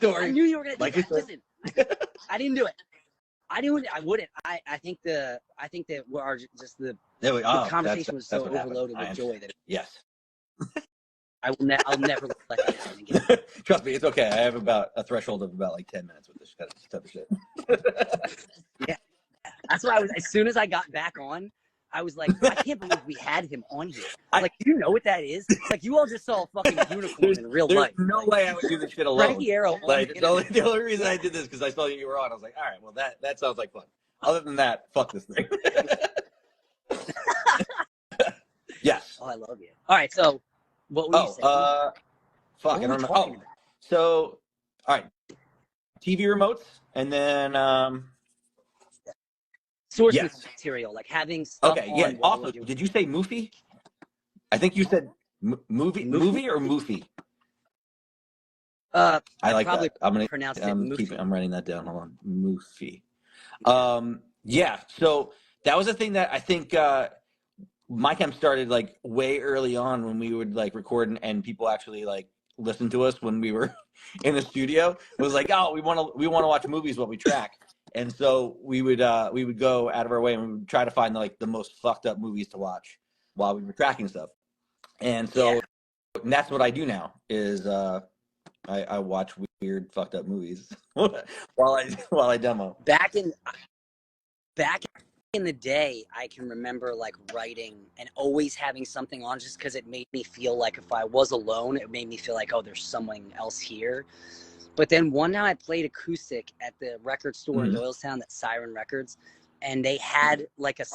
story. I knew you were gonna do Like that. Listen, I didn't do it. I wouldn't. I think that we're just the conversation was so overloaded with joy that yes. I'll never let that happen again. Trust me, it's okay. I have about a threshold of about like 10 minutes with this kind of type of shit. Yeah, that's why as soon as I got back on, I was like, I can't believe we had him on here. Like, do you know what that is? Like, you all just saw a fucking unicorn in real life. There's no way I would do this shit alone. Iero like, the only reason I did this because I saw you were on. I was like, all right, well, that sounds like fun. Other than that, fuck this thing. Yes. Oh, I love you. All right, so what were you saying? Fuck, I don't know. So, all right, TV remotes, and then source material, like having stuff. Okay, yeah. Also, did you say Moofy? I think you said movie or Moofy. I like that. I'm gonna pronounce it. I'm writing that down. Hold on, Moofy. Yeah. So that was a thing that I think my camp started like way early on when we would like record and people actually like listen to us when we were in the studio. It was like, oh, we want to watch movies while we track. And so we would go out of our way and we would try to find like the most fucked up movies to watch while we were tracking stuff. And so and that's what I do now is I watch weird fucked up movies while I demo. Back in the day, I can remember like writing and always having something on just because it made me feel like if I was alone, it made me feel like, oh, there's someone else here. But then one night I played acoustic at the record store in Doylestown, that Siren Records, and they had like a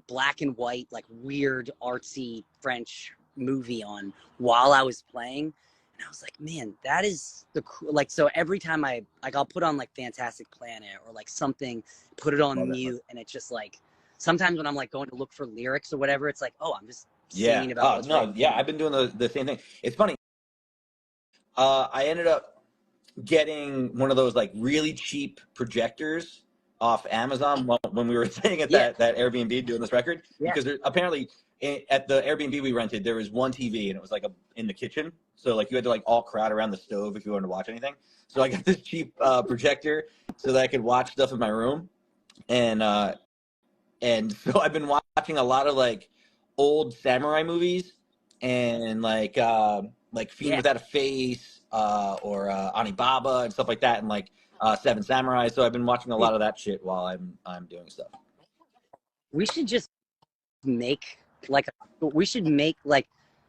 black and white, like weird artsy French movie on while I was playing. And I was like, man, that is like, so every time I'll put on like Fantastic Planet or like something, put it on mute, and it's just like, sometimes when I'm like going to look for lyrics or whatever, it's like, oh, I'm just singing about what's right. Yeah, I've been doing the same thing. It's funny. I ended up getting one of those like really cheap projectors off Amazon when we were staying at that Airbnb doing this record, because there, apparently at the Airbnb we rented there was one TV and it was like in the kitchen, so like you had to like all crowd around the stove if you wanted to watch anything. So I got this cheap projector so that I could watch stuff in my room, and so I've been watching a lot of like old samurai movies and like Fiend Without a Face or Alibaba and stuff like that, and like Seven Samurai. So I've been watching a lot of that shit while I'm doing stuff. We should just make like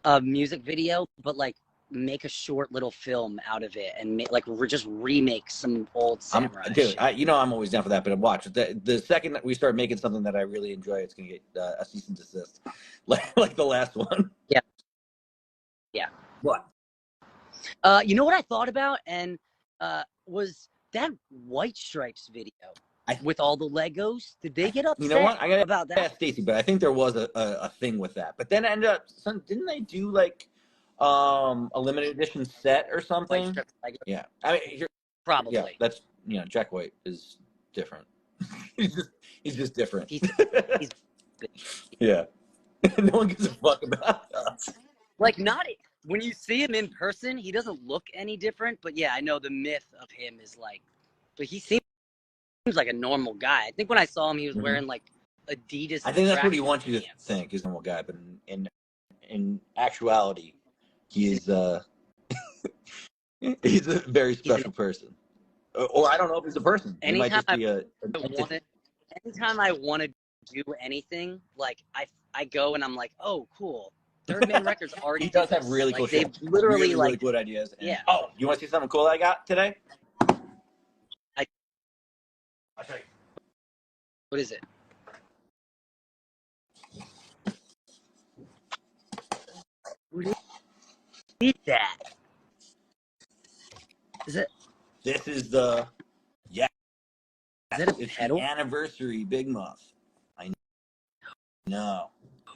a music video, but like make a short little film out of it and make like just remake some old samurai shit. I'm always down for that. But watch the second that we start making something that I really enjoy, it's gonna get a cease and desist, like the last one. Yeah. What? You know what I thought about, and was that White Stripes video with all the Legos? Did they get upset? You know what? I gotta about that. Ask Stacy, but I think there was a thing with that. But then it ended up, didn't they do like a limited edition set or something? Yeah, I mean, probably. Yeah, that's Jack White is different. he's just different. He's yeah. No one gives a fuck about us. Like, not when you see him in person, he doesn't look any different. But yeah, I know the myth of him is like, but he seems like a normal guy. I think when I saw him, he was wearing like Adidas. I think that's what he wants you to think. He's a normal guy, but in actuality, he is he's a very special person. Or I don't know if he's a person. He might just be anytime I want to do anything, like I go and I'm like, oh, cool. Third Man Records already. He does have really cool shit. They've literally really good ideas. And, yeah. Oh, you want to see something cool I got today? I'll show you. What is it? What is that? Is it? This is the Is it a it's pedal? the anniversary Big Muff. I know,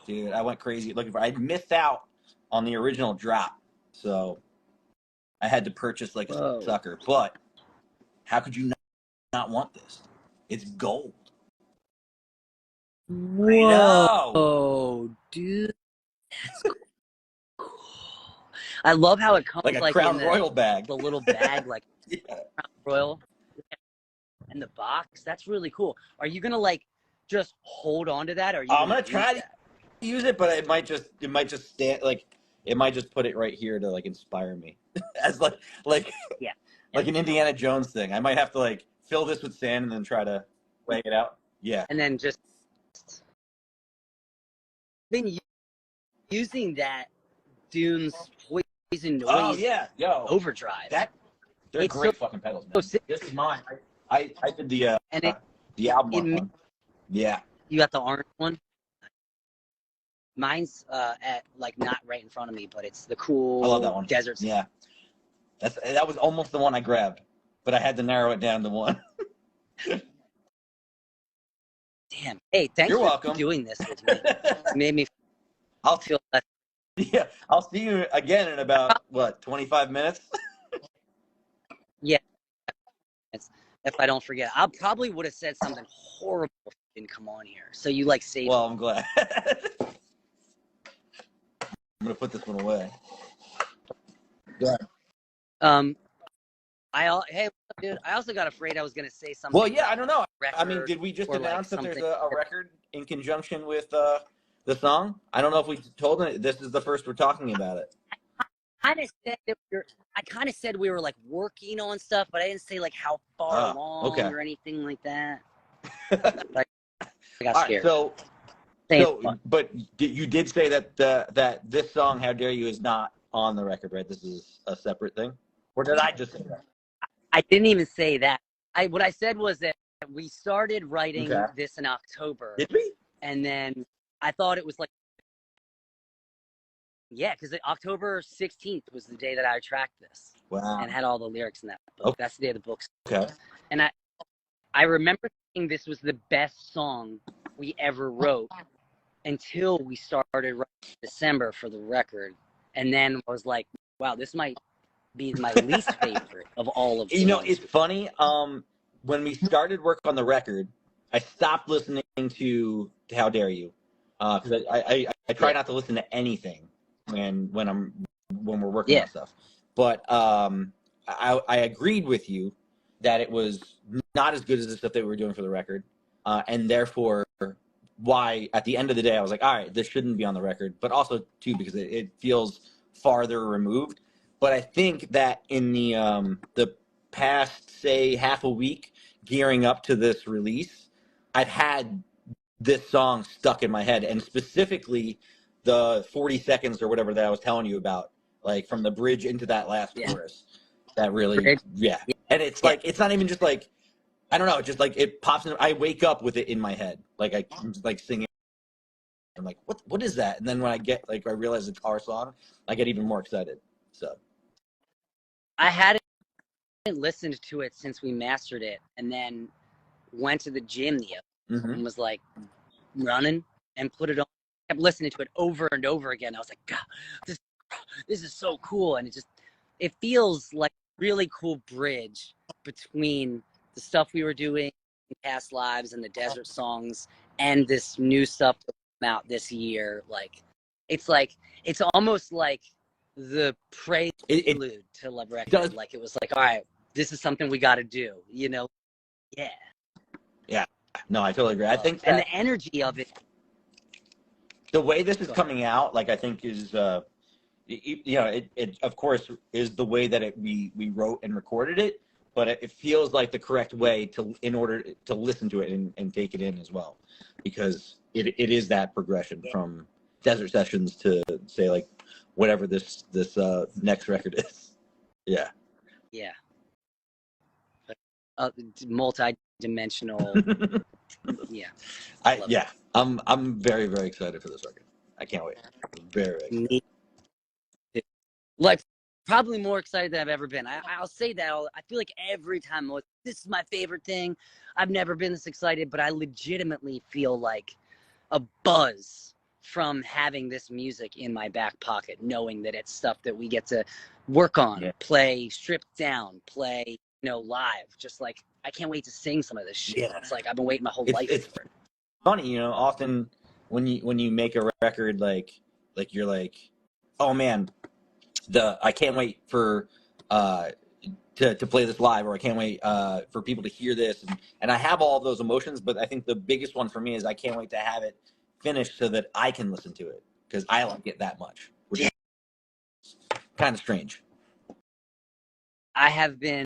dude. I went crazy looking for. I missed out on the original drop, so I had to purchase like a sucker. But how could you not want this? It's gold. Whoa, dude, that's cool. I love how it comes like a like Crown in Royal bag. the little bag, like Yeah. Crown Royal, and the box. That's really cool. Are you gonna like just hold on to that, or are you I'm gonna gonna use try to that? use it, but it might just stand like it might just put it right here to like inspire me as like Yeah. like an Indiana Jones thing. I might have to like fill this with sand and then try to lay it out. Yeah. And then just been using that Dunes Poison Oh Noise yeah, yo, overdrive. they're It's great fucking pedals, so man. sick. This is mine. I did And the album it art one. Yeah. you got the orange one. Mine's at like not right in front of me, but it's the cool I love that one. desert. Yeah. That was almost the one I grabbed, but I had to narrow it down to one. Damn. Hey, thanks You're for welcome. doing this with me. It made me I'll feel less. Yeah, I'll see you again in about what 25 minutes. Yeah. If I don't forget, I probably would have said something horrible if you didn't come on here. So you like saved. Well, I'm glad. I'm gonna put this one away. Yeah. Hey, dude, I also got afraid I was gonna say something. Well, yeah, I don't know. I mean, Record did we just or, like, announce that there's something. a record in conjunction with the song? I don't know if we told them this is the first we're talking about it. I kind of said we were like working on stuff, but I didn't say like how far along or anything like that. I got scared. All right, so but you did say that that this song "How Dare You" is not on the record, right? This is a separate thing, or did I just say that? I didn't even say that. What I said was that we started writing this in October. Did we? And then I thought it was like, yeah, because October 16th was the day that I tracked this. Wow. And had all the lyrics in that book. Okay. That's the day the book's. Okay. And I remember thinking this was the best song we ever wrote until we started writing in December for the record. And then I was like, wow, this might be my least favorite of all of them. You know, it's funny. When we started work on the record, I stopped listening to "How Dare You," because I try not to listen to anything when we're working on stuff. But I agreed with you that it was not as good as the stuff that we were doing for the record, and therefore why at the end of the day I was like, all right, this shouldn't be on the record. But also too because it feels farther removed. But I think that in the past, say, half a week gearing up to this release, I've had this song stuck in my head, and specifically the 40 seconds or whatever that I was telling you about, like from the bridge into that last chorus. That really, And it's like, it's not even just like, I don't know, just like it pops in. I wake up with it in my head. Like I'm just like singing. I'm like, what is that? And then when I realize it's our song, I get even more excited. So I hadn't listened to it since we mastered it, and then went to the gym the other day and was like running and put it on. I kept listening to it over and over again. I was like, God, this is so cool, and it feels like a really cool bridge between the stuff we were doing in past lives and the desert songs and this new stuff that came out this year. It's almost like the prelude to Love Record. Like it was like, all right, this is something we got to do, you know? Yeah. Yeah. No, I totally agree. I think that, and the energy of it. The way this is coming out, like I think is, it of course is the way that we wrote and recorded it, but it feels like the correct way in order to listen to it and take it in as well, because it is that progression from Desert Sessions to say like whatever this next record is. Yeah. Yeah. Multi-dimensional. Yeah. I'm very, very excited for this record. I can't wait. Very excited. Like probably more excited than I've ever been. I'll say that. I feel like every time I'm like, this is my favorite thing. I've never been this excited, but I legitimately feel like a buzz from having this music in my back pocket, knowing that it's stuff that we get to work on, play stripped down, play, live. Just like, I can't wait to sing some of this shit. Yeah. It's like I've been waiting my whole life for it. Funny, often when you make a record, like you're like, oh man, I can't wait for to play this live, or I can't wait for people to hear this, and I have all of those emotions, but I think the biggest one for me is I can't wait to have it finished so that I can listen to it, because I like it that much, which is kind of strange. I have been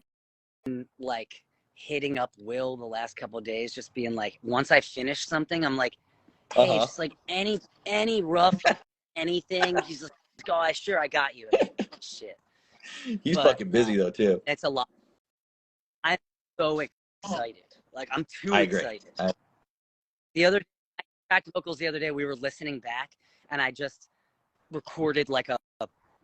like hitting up Will the last couple of days, just being like, once I finish something, I'm like, hey, just like any rough anything. He's like, oh, sure, I got you. Shit. He's fucking busy though too. It's a lot. I'm so excited. Like, I'm too excited. The other back vocals the other day, we were listening back, and I just recorded like a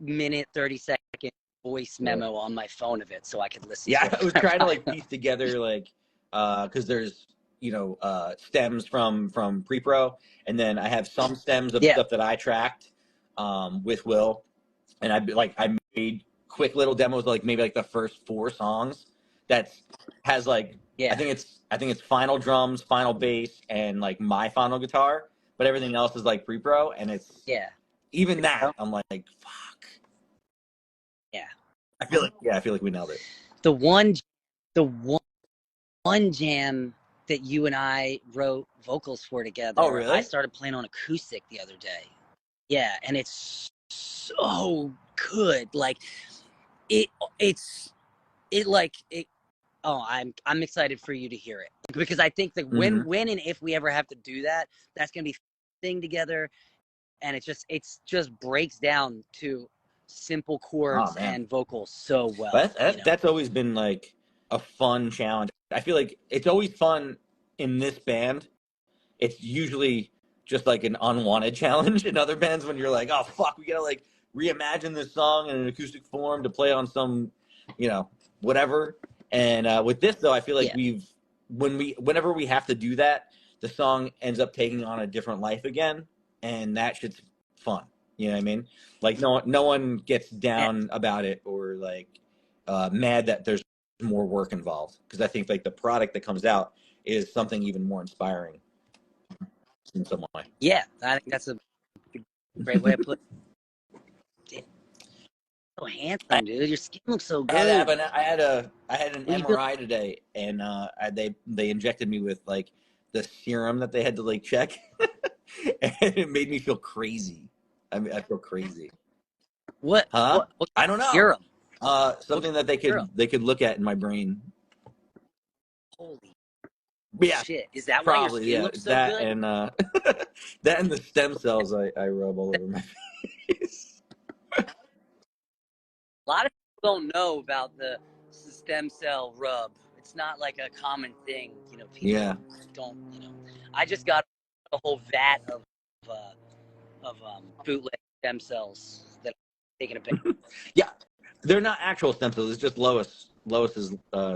minute 30-second voice memo on my phone of it so I could listen to it. I was trying to like piece together like because there's stems from pre-pro, and then I have some stems of stuff that I tracked with Will, and I made quick little demos, like maybe like the first 4 songs that has like I think it's final drums, final bass, and like my final guitar, but everything else is like pre-pro, and it's even that I'm like, fuck. Yeah. I feel like we nailed it. The one jam that you and I wrote vocals for together. Oh, really? I started playing on acoustic the other day. Yeah, and it's so good. Like I'm excited for you to hear it, because I think that when and if we ever have to do that, that's gonna be thing together, and it just breaks down to simple chords and vocals so well. That's always been like a fun challenge. I feel like it's always fun in this band. It's usually just like an unwanted challenge in other bands when you're like, oh fuck, we gotta like reimagine this song in an acoustic form to play on some, whatever. And with this though, I feel like whenever we have to do that, the song ends up taking on a different life again, and that shit's fun. You know what I mean? Like no one gets down about it or like mad that there's more work involved, because I think like the product that comes out is something even more inspiring in some way. Yeah, I think that's a great way to put it. So handsome, dude. Your skin looks so good. I had an MRI today, and they injected me with like the serum that they had to like check, and it made me feel crazy. I mean, I feel crazy. What? Huh? What I don't know. serum? Something that they could look at in my brain. Holy yeah, shit! Is that probably, why your skin looks so that good? And that and the stem cells I rub all over my face. A lot of people don't know about the stem cell rub. It's not like a common thing, people don't, I just got a whole vat of bootleg stem cells that I'm taking a picture. Yeah, they're not actual stem cells. It's just Lois's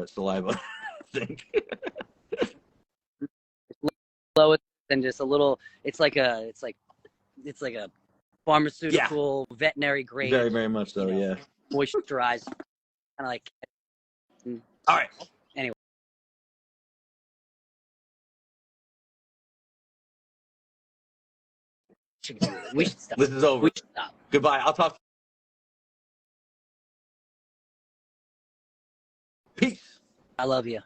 saliva, I think. Lois and just a little. It's like a pharmaceutical veterinary grade. Very, very much so. Yeah. Moisturized, kind of like. All right. Anyway. We should stop. This is over. We should stop. Goodbye. I'll talk. Peace. I love you.